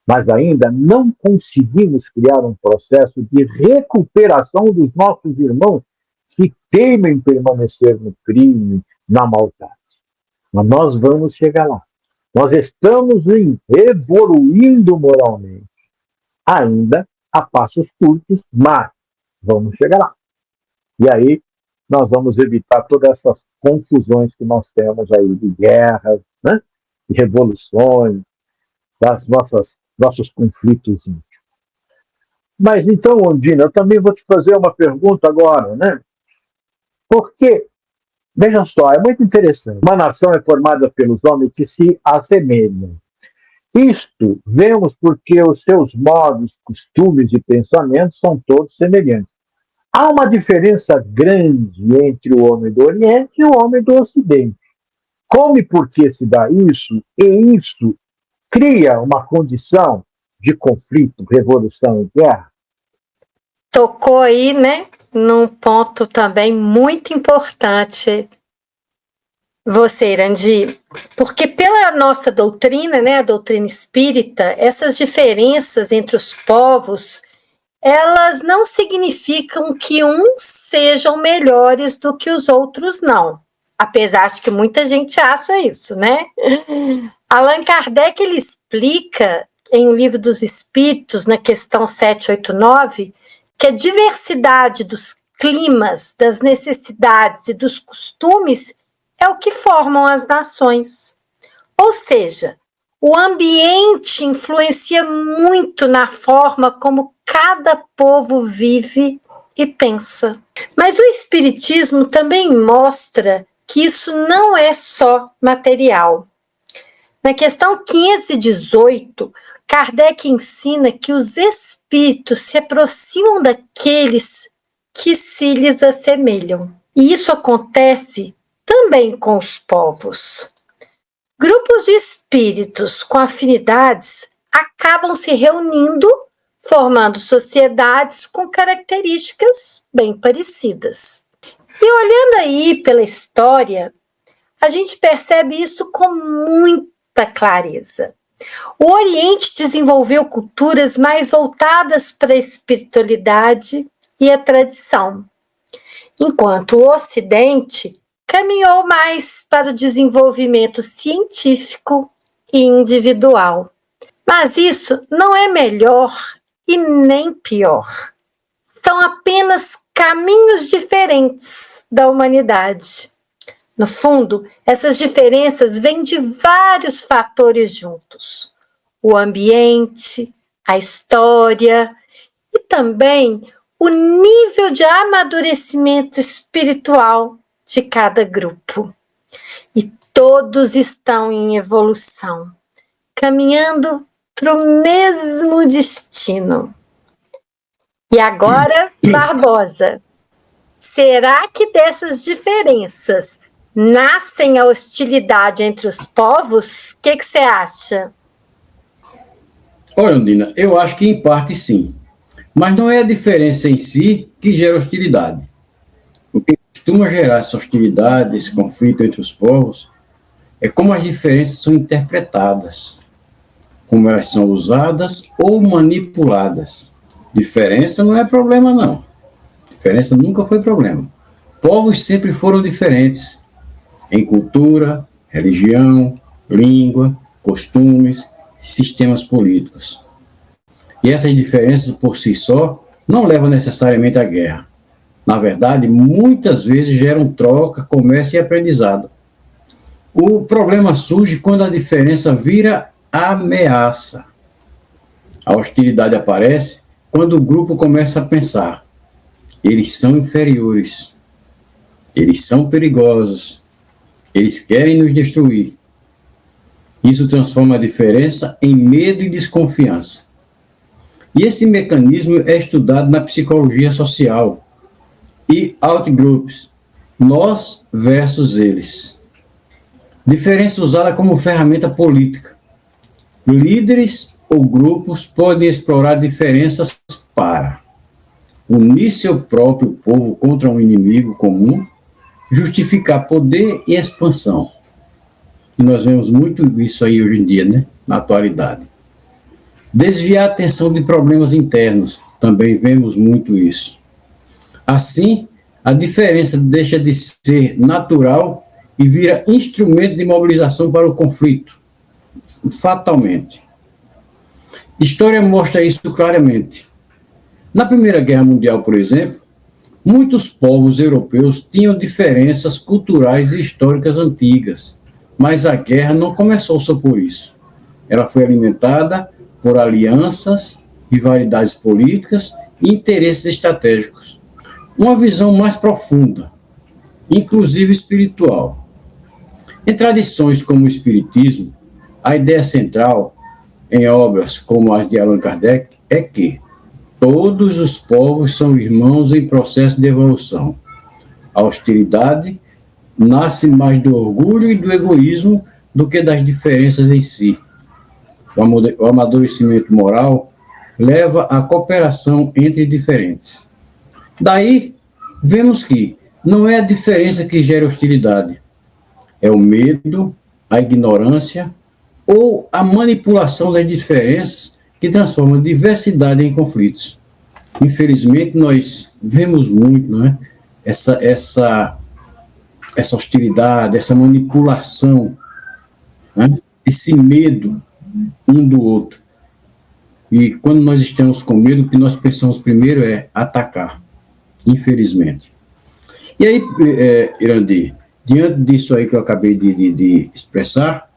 Mas ainda não conseguimos criar um processo de recuperação dos nossos irmãos que temem permanecer no crime, na maldade. Mas nós vamos chegar lá. Nós estamos evoluindo moralmente, ainda a passos curtos, mas vamos chegar lá. E aí nós vamos evitar todas essas confusões que nós temos aí de guerras, de revoluções, das nossos conflitos íntimos. Mas então, Ondina, eu também vou te fazer uma pergunta agora, Porque, veja só, é muito interessante. Uma nação é formada pelos homens que se assemelham. Isto vemos porque os seus modos, costumes e pensamentos são todos semelhantes. Há uma diferença grande entre o homem do Oriente e o homem do Ocidente. Como e por que se dá isso? E isso cria uma condição de conflito, revolução e guerra? tocou aí, né, num ponto também muito importante, você, Irandi, porque pela nossa doutrina, né, a doutrina espírita, essas diferenças entre os povos, elas não significam que uns sejam melhores do que os outros, não. Apesar de que muita gente acha isso, né? Allan Kardec, ele explica em O Livro dos Espíritos, na questão 789, que a diversidade dos climas, das necessidades e dos costumes é o que formam as nações. Ou seja, o ambiente influencia muito na forma como cada povo vive e pensa. Mas o Espiritismo também mostra que isso não é só material. Na questão 518, Kardec ensina que os espíritos se aproximam daqueles que se lhes assemelham. E isso acontece também com os povos. Grupos de espíritos com afinidades acabam se reunindo, formando sociedades com características bem parecidas. E olhando aí pela história, a gente percebe isso com muita clareza. O Oriente desenvolveu culturas mais voltadas para a espiritualidade e a tradição, enquanto o Ocidente caminhou mais para o desenvolvimento científico e individual. Mas isso não é melhor e nem pior. São apenas caminhos diferentes da humanidade. No fundo, essas diferenças vêm de vários fatores juntos: o ambiente, a história e também o nível de amadurecimento espiritual de cada grupo. E todos estão em evolução, caminhando para o mesmo destino. E agora, Barbosa, será que dessas diferenças nascem a hostilidade entre os povos? O que você acha? Olha, Andina, eu acho que em parte sim. Mas não é a diferença em si que gera hostilidade. O que costuma gerar essa hostilidade, esse conflito entre os povos, é como as diferenças são interpretadas, como elas são usadas ou manipuladas. Diferença não é problema, não. Diferença nunca foi problema. Povos sempre foram diferentes em cultura, religião, língua, costumes, sistemas políticos. E essas diferenças por si só não levam necessariamente à guerra. Na verdade, muitas vezes geram troca, comércio e aprendizado. O problema surge quando a diferença vira ameaça. A hostilidade aparece quando o grupo começa a pensar: eles são inferiores, eles são perigosos, eles querem nos destruir. Isso transforma a diferença em medo e desconfiança. E esse mecanismo é estudado na psicologia social e outgroups, nós versus eles. Diferença usada como ferramenta política. Líderes ou grupos podem explorar diferenças para unir seu próprio povo contra um inimigo comum, justificar poder e expansão. E nós vemos muito isso aí hoje em dia, né? Na atualidade. Desviar a atenção de problemas internos, também vemos muito isso. Assim, a diferença deixa de ser natural e vira instrumento de mobilização para o conflito, fatalmente. História mostra isso claramente. Na Primeira Guerra Mundial, por exemplo, muitos povos europeus tinham diferenças culturais e históricas antigas, mas a guerra não começou só por isso. Ela foi alimentada por alianças, rivalidades políticas e interesses estratégicos. Uma visão mais profunda, inclusive espiritual. Em tradições como o Espiritismo, a ideia central, em obras como as de Allan Kardec, é que todos os povos são irmãos em processo de evolução. A hostilidade nasce mais do orgulho e do egoísmo do que das diferenças em si. O amadurecimento moral leva à cooperação entre diferentes. Daí, vemos que não é a diferença que gera hostilidade, é o medo, a ignorância ou a manipulação das diferenças que transforma a diversidade em conflitos. Infelizmente, nós vemos muito, não é? Essa hostilidade, essa manipulação, né? Esse medo um do outro. E quando nós estamos com medo, o que nós pensamos primeiro é atacar, infelizmente. E aí, Irandir, diante disso aí que eu acabei de expressar,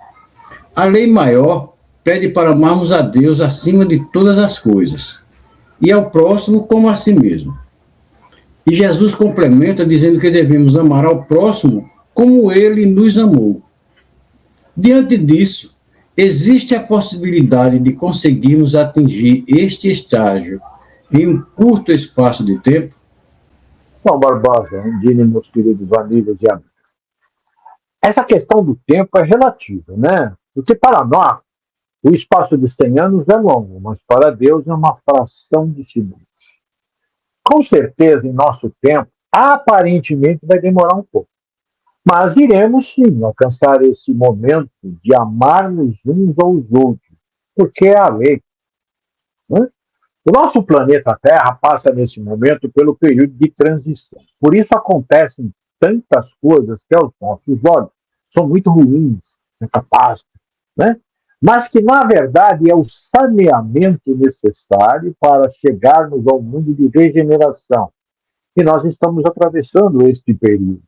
a lei maior pede para amarmos a Deus acima de todas as coisas e ao próximo como a si mesmo. E Jesus complementa dizendo que devemos amar ao próximo como ele nos amou. Diante disso, existe a possibilidade de conseguirmos atingir este estágio em um curto espaço de tempo? Bom, Barbosa, Undine, meus queridos amigos e amigas, essa questão do tempo é relativa, né? Porque para nós, o espaço de 100 anos é longo, mas para Deus é uma fração de segundos. Com certeza, em nosso tempo, aparentemente vai demorar um pouco. Mas iremos sim alcançar esse momento de amarmos uns aos outros, porque é a lei. Né? O nosso planeta Terra passa nesse momento pelo período de transição. Por isso acontecem tantas coisas que aos nossos olhos são muito ruins, catástrofe, né? Mas que, na verdade, é o saneamento necessário para chegarmos ao mundo de regeneração. E nós estamos atravessando este período.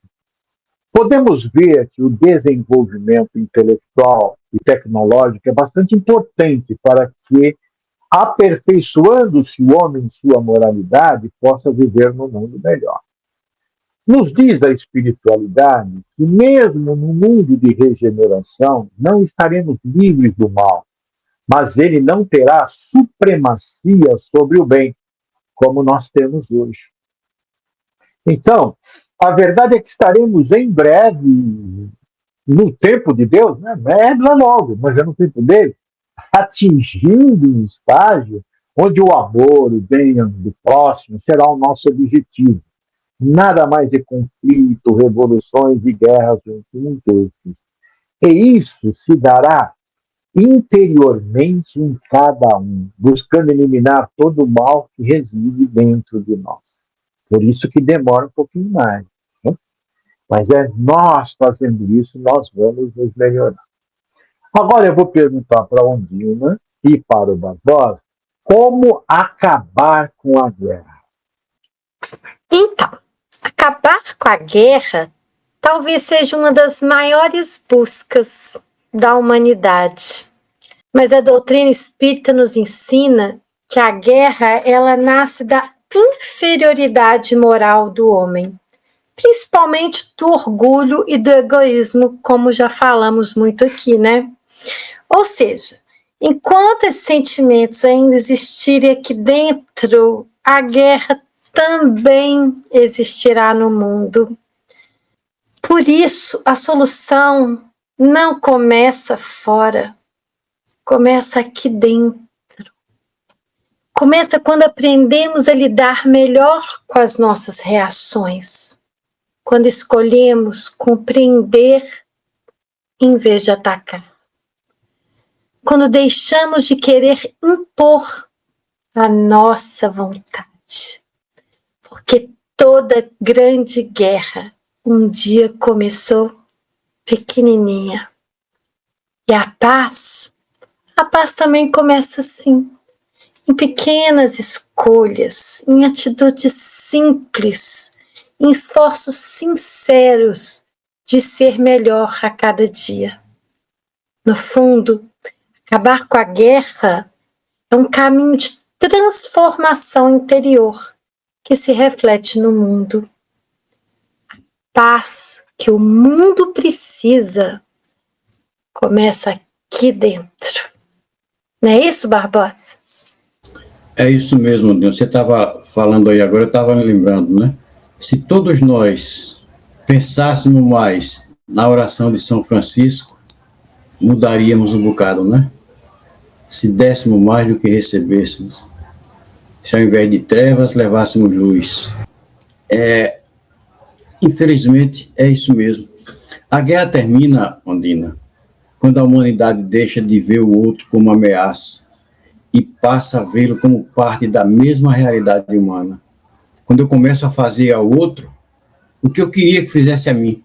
Podemos ver que o desenvolvimento intelectual e tecnológico é bastante importante para que, aperfeiçoando-se o homem em sua moralidade, possa viver no mundo melhor. Nos diz a espiritualidade que, mesmo no mundo de regeneração, não estaremos livres do mal, mas ele não terá supremacia sobre o bem, como nós temos hoje. Então, a verdade é que estaremos em breve, no tempo de Deus, né? É logo, mas é no tempo dele, atingindo um estágio onde o amor, o bem do próximo será o nosso objetivo. Nada mais de conflito, revoluções e guerras uns outros. E isso se dará interiormente em cada um, buscando eliminar todo o mal que reside dentro de nós. Por isso que demora um pouquinho mais. Né? Mas é nós fazendo isso, nós vamos nos melhorar. Agora eu vou perguntar para a Undina e para o Barbosa como acabar com a guerra. Então, acabar com a guerra talvez seja uma das maiores buscas da humanidade. Mas a doutrina espírita nos ensina que a guerra, ela nasce da inferioridade moral do homem, principalmente do orgulho e do egoísmo, como já falamos muito aqui, né? Ou seja, enquanto esses sentimentos ainda existirem aqui dentro, a guerra também existirá no mundo. Por isso, a solução não começa fora, começa aqui dentro. Começa quando aprendemos a lidar melhor com as nossas reações, quando escolhemos compreender em vez de atacar. Quando deixamos de querer impor a nossa vontade. Porque toda grande guerra um dia começou pequenininha. E a paz também começa assim, em pequenas escolhas, em atitudes simples, em esforços sinceros de ser melhor a cada dia. No fundo, acabar com a guerra é um caminho de transformação interior que se reflete no mundo. A paz que o mundo precisa começa aqui dentro. Não é isso, Barbosa? É isso mesmo, Deus. Você estava falando aí agora, eu estava me lembrando, né? Se todos nós pensássemos mais na oração de São Francisco, mudaríamos um bocado, né? Se dessemos mais do que recebêssemos. se ao invés de trevas levássemos luz. Infelizmente, é isso mesmo. A guerra termina, Ondina, quando a humanidade deixa de ver o outro como ameaça e passa a vê-lo como parte da mesma realidade humana. Quando eu começo a fazer ao outro o que eu queria que fizesse a mim,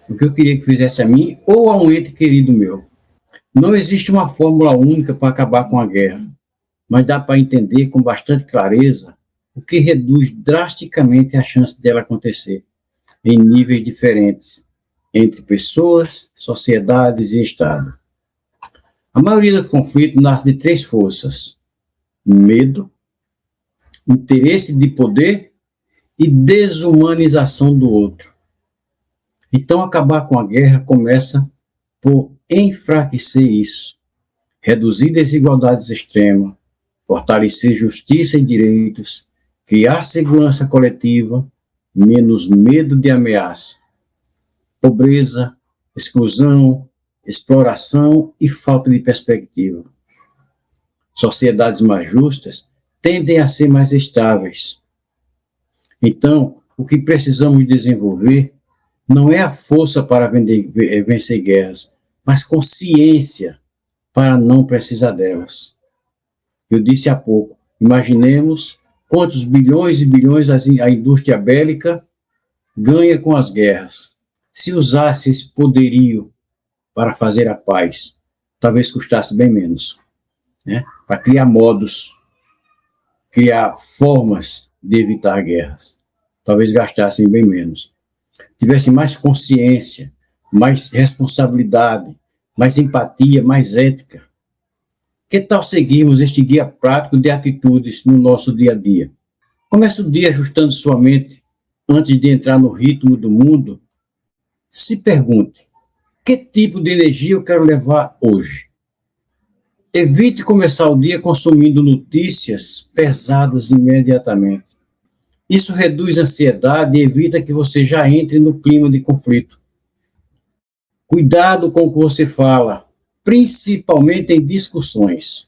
o que eu queria que fizesse a mim ou a um ente querido meu. Não existe uma fórmula única para acabar com a guerra, mas dá para entender com bastante clareza o que reduz drasticamente a chance dela acontecer, em níveis diferentes, entre pessoas, sociedades e Estado. A maioria do conflito nasce de 3 forças: medo, interesse de poder e desumanização do outro. Então, acabar com a guerra começa por enfraquecer isso, reduzir desigualdades extremas, fortalecer justiça e direitos, criar segurança coletiva, menos medo de ameaça, pobreza, exclusão, exploração e falta de perspectiva. Sociedades mais justas tendem a ser mais estáveis. Então, o que precisamos desenvolver não é a força para vencer guerras, mas consciência para não precisar delas. Eu disse há pouco, imaginemos quantos bilhões e bilhões a indústria bélica ganha com as guerras. Se usasse esse poderio para fazer a paz, talvez custasse bem menos, né? Para criar modos, criar formas de evitar guerras. Talvez gastassem bem menos. Tivessem mais consciência, mais responsabilidade, mais empatia, mais ética. Que tal seguirmos este guia prático de atitudes no nosso dia a dia? Comece o dia ajustando sua mente antes de entrar no ritmo do mundo. Se pergunte, que tipo de energia eu quero levar hoje? Evite começar o dia consumindo notícias pesadas imediatamente. Isso reduz a ansiedade e evita que você já entre no clima de conflito. Cuidado com o que você fala, principalmente em discussões.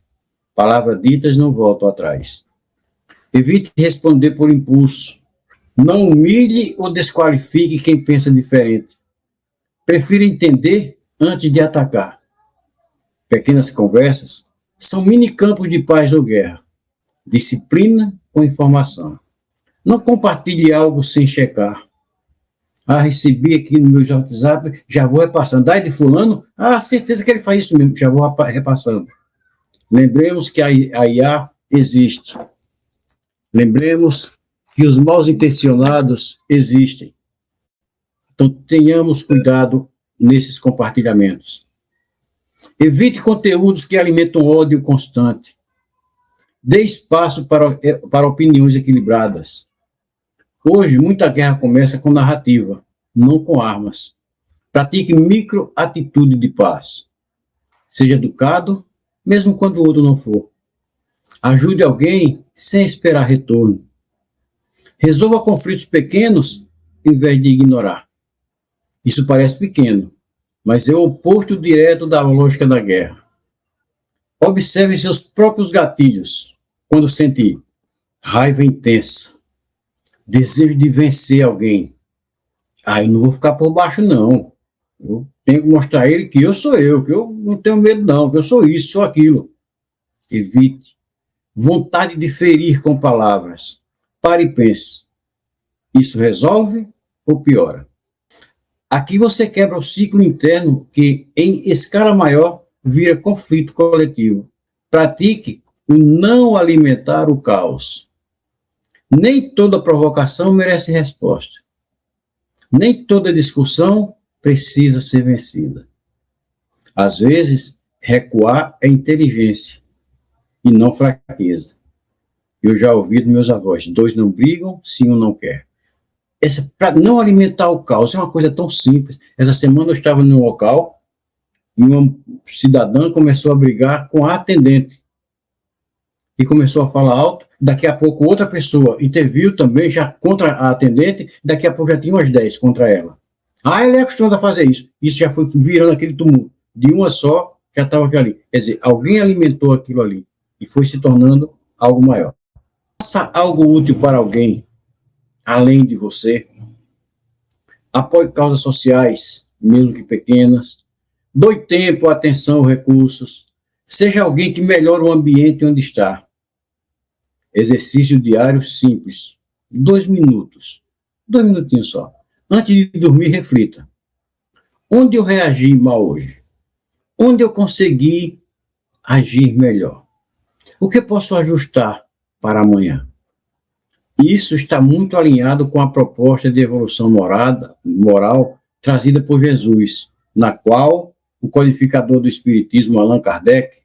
Palavras ditas não voltam atrás. Evite responder por impulso. Não humilhe ou desqualifique quem pensa diferente. Prefira entender antes de atacar. Pequenas conversas são minicampos de paz ou guerra. Disciplina com informação. Não compartilhe algo sem checar. Recebi aqui no meu WhatsApp, já vou repassando. Daí de fulano, certeza que ele faz isso mesmo, já vou repassando. Lembremos que a IA existe. Lembremos que os mal intencionados existem. Então, tenhamos cuidado nesses compartilhamentos. Evite conteúdos que alimentam ódio constante. Dê espaço para opiniões equilibradas. Hoje, muita guerra começa com narrativa, não com armas. Pratique micro-atitude de paz. Seja educado, mesmo quando o outro não for. Ajude alguém sem esperar retorno. Resolva conflitos pequenos em vez de ignorar. Isso parece pequeno, mas é o oposto direto da lógica da guerra. Observe seus próprios gatilhos quando sente raiva intensa, desejo de vencer alguém. Eu não vou ficar por baixo, não. Eu tenho que mostrar a ele que eu sou eu, que eu não tenho medo, não, que eu sou isso, sou aquilo. Evite. Vontade de ferir com palavras. Pare e pense. Isso resolve ou piora? Aqui você quebra o ciclo interno que, em escala maior, vira conflito coletivo. Pratique o não alimentar o caos. Nem toda provocação merece resposta. Nem toda discussão precisa ser vencida. Às vezes, recuar é inteligência e não fraqueza. Eu já ouvi dos meus avós, 2 não brigam se um não quer. Para não alimentar o caos, é uma coisa tão simples. Essa semana eu estava num local e uma cidadã começou a brigar com a atendente. E começou a falar alto, daqui a pouco outra pessoa interviu também, já contra a atendente, daqui a pouco já tinha umas 10 contra ela. Ela é acostumada a fazer isso. Isso já foi virando aquele tumulto. De uma só, já estava ali. Quer dizer, alguém alimentou aquilo ali e foi se tornando algo maior. Faça algo útil para alguém, além de você. Apoie causas sociais, mesmo que pequenas. Doe tempo, atenção, recursos. Seja alguém que melhore o ambiente onde está. Exercício diário simples. 2 minutos. 2 minutinhos só. Antes de dormir, reflita. Onde eu reagi mal hoje? Onde eu consegui agir melhor? O que posso ajustar para amanhã? Isso está muito alinhado com a proposta de evolução moral trazida por Jesus, na qual o codificador do Espiritismo, Allan Kardec,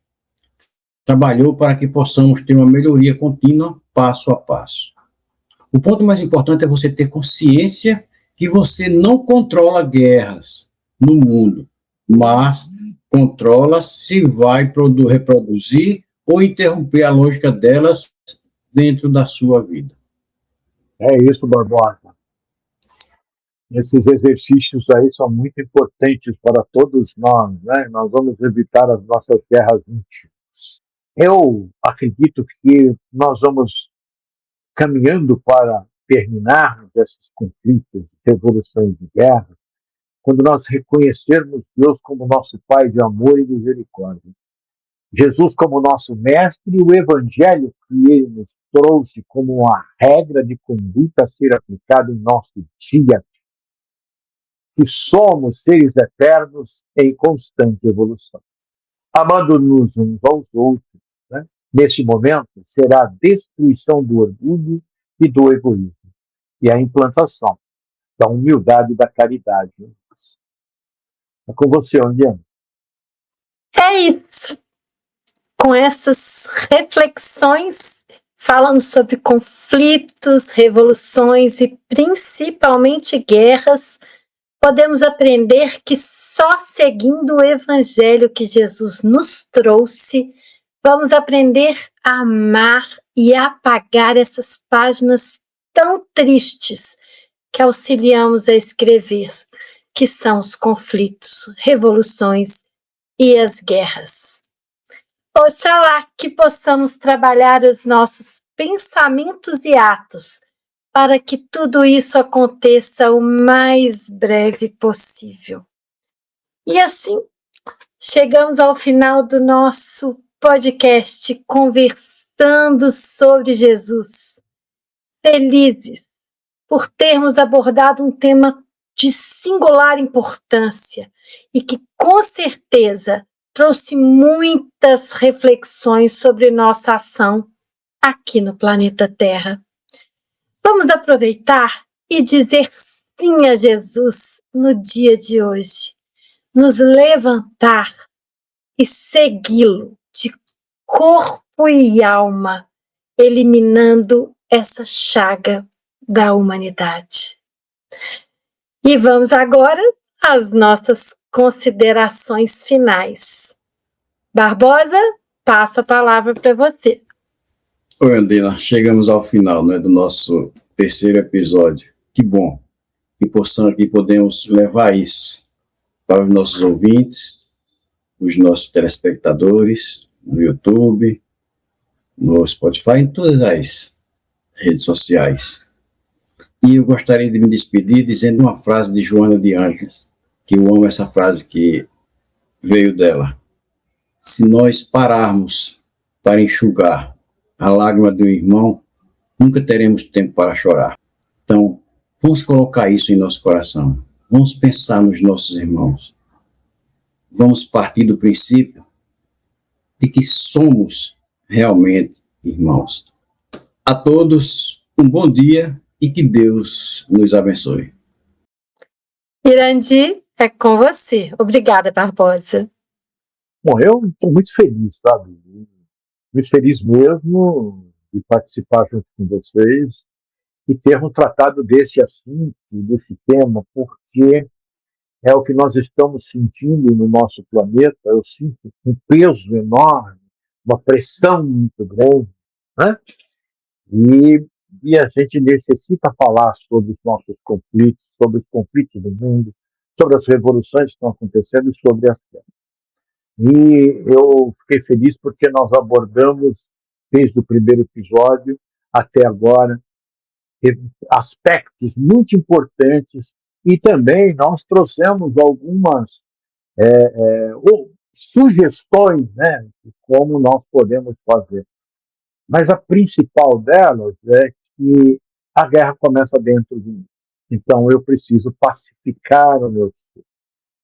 trabalhou para que possamos ter uma melhoria contínua, passo a passo. O ponto mais importante é você ter consciência que você não controla guerras no mundo, mas controla se vai reproduzir ou interromper a lógica delas dentro da sua vida. É isso, Barbosa. Esses exercícios aí são muito importantes para todos nós, né? Nós vamos evitar as nossas guerras íntimas. Eu acredito que nós vamos caminhando para terminarmos esses conflitos, revoluções de guerra, quando nós reconhecermos Deus como nosso Pai de amor e misericórdia. Jesus como nosso mestre e o evangelho que ele nos trouxe como uma regra de conduta a ser aplicada em nosso dia, que somos seres eternos em constante evolução. Amando-nos uns aos outros, né? Neste momento, será a destruição do orgulho e do egoísmo, e a implantação da humildade e da caridade. É com você, Ondiana. É isso. Com essas reflexões, falando sobre conflitos, revoluções e principalmente guerras, podemos aprender que só seguindo o evangelho que Jesus nos trouxe, vamos aprender a amar e a apagar essas páginas tão tristes que auxiliamos a escrever, que são os conflitos, revoluções e as guerras. Oxalá que possamos trabalhar os nossos pensamentos e atos para que tudo isso aconteça o mais breve possível. E assim, chegamos ao final do nosso podcast Conversando sobre Jesus. Felizes por termos abordado um tema de singular importância e que, com certeza, trouxe muitas reflexões sobre nossa ação aqui no planeta Terra. Vamos aproveitar e dizer sim a Jesus no dia de hoje, nos levantar e segui-lo de corpo e alma, eliminando essa chaga da humanidade. E vamos agora às nossas considerações finais. Barbosa, passo a palavra para você. Oi, Andina, chegamos ao final, né, do nosso terceiro episódio. Que bom que podemos levar isso para os nossos ouvintes, os nossos telespectadores, no YouTube, no Spotify, em todas as redes sociais. E eu gostaria de me despedir dizendo uma frase de Joana de Ângeles, que eu amo essa frase que veio dela. Se nós pararmos para enxugar a lágrima do irmão, nunca teremos tempo para chorar. Então, vamos colocar isso em nosso coração. Vamos pensar nos nossos irmãos. Vamos partir do princípio de que somos realmente irmãos. A todos, um bom dia e que Deus nos abençoe. Irandi, é com você. Obrigada, Barbosa. Bom, eu estou muito feliz, sabe? Muito feliz mesmo de participar junto com vocês e termos tratado desse assunto, desse tema, porque é o que nós estamos sentindo no nosso planeta. Eu sinto um peso enorme, uma pressão muito grande, né? E a gente necessita falar sobre os nossos conflitos, sobre os conflitos do mundo, sobre as revoluções que estão acontecendo e sobre as guerras. E eu fiquei feliz porque nós abordamos, desde o primeiro episódio, até agora, aspectos muito importantes, e também nós trouxemos algumas sugestões, né, de como nós podemos fazer. Mas a principal delas é que a guerra começa dentro de mim. Então eu preciso pacificar o meu ser,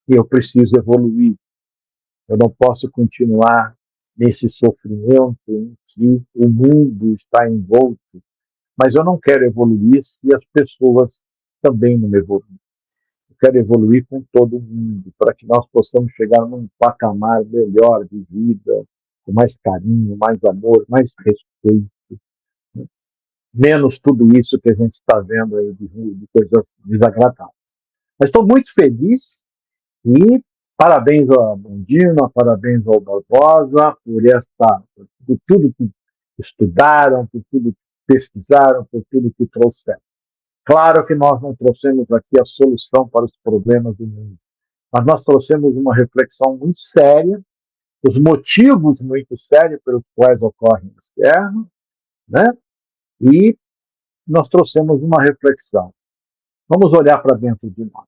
e eu preciso evoluir. Eu não posso continuar nesse sofrimento em que o mundo está envolto, mas eu não quero evoluir se as pessoas também não evoluem. Eu quero evoluir com todo mundo, para que nós possamos chegar num patamar melhor de vida, com mais carinho, mais amor, mais respeito, menos tudo isso que a gente está vendo aí de coisas desagradáveis. Mas estou muito feliz e parabéns ao Bondina, parabéns ao Barbosa por tudo que estudaram, por tudo que pesquisaram, por tudo que trouxeram. Claro que nós não trouxemos aqui a solução para os problemas do mundo, mas nós trouxemos uma reflexão muito séria, os motivos muito sérios pelos quais ocorrem as guerras, né? E nós trouxemos uma reflexão. Vamos olhar para dentro de nós.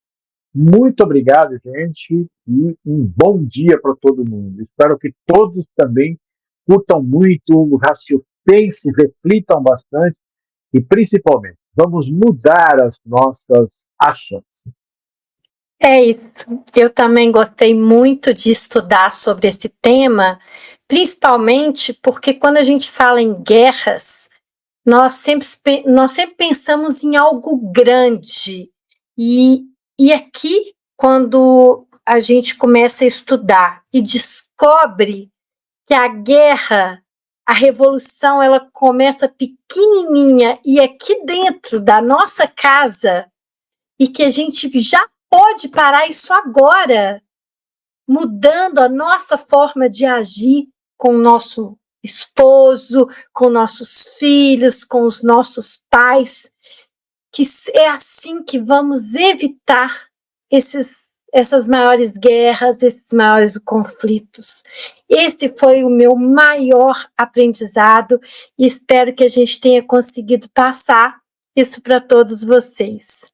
Muito obrigado, gente, e um bom dia para todo mundo. Espero que todos também curtam muito, pensem, reflitam bastante e, principalmente, vamos mudar as nossas ações. É isso. Eu também gostei muito de estudar sobre esse tema, principalmente porque quando a gente fala em guerras, nós sempre pensamos em algo grande. E aqui, quando a gente começa a estudar e descobre que a guerra, a revolução, ela começa pequenininha e aqui dentro da nossa casa, e que a gente já pode parar isso agora, mudando a nossa forma de agir com o nosso esposo, com nossos filhos, com os nossos pais, que é assim que vamos evitar essas maiores guerras, esses maiores conflitos. Esse foi o meu maior aprendizado e espero que a gente tenha conseguido passar isso para todos vocês.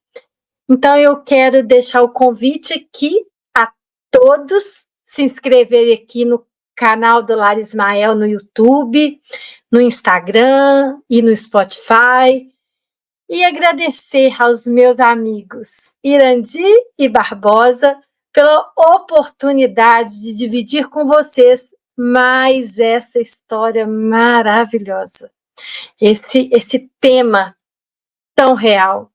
Então eu quero deixar o convite aqui a todos se inscreverem aqui no canal do Lar Ismael no YouTube, no Instagram e no Spotify, e agradecer aos meus amigos Irandi e Barbosa pela oportunidade de dividir com vocês mais essa história maravilhosa, esse tema tão real.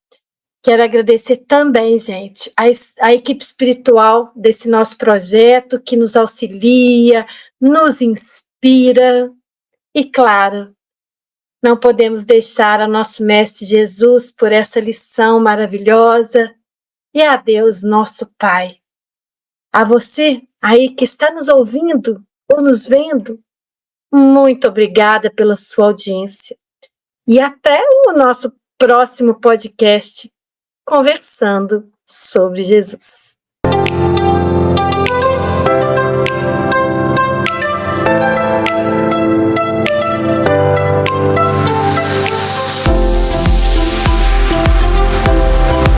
Quero agradecer também, gente, a equipe espiritual desse nosso projeto, que nos auxilia, nos inspira. E, claro, não podemos deixar a nosso Mestre Jesus por essa lição maravilhosa. E a Deus, nosso Pai. A você, aí que está nos ouvindo ou nos vendo, muito obrigada pela sua audiência. E até o nosso próximo podcast, Conversando sobre Jesus.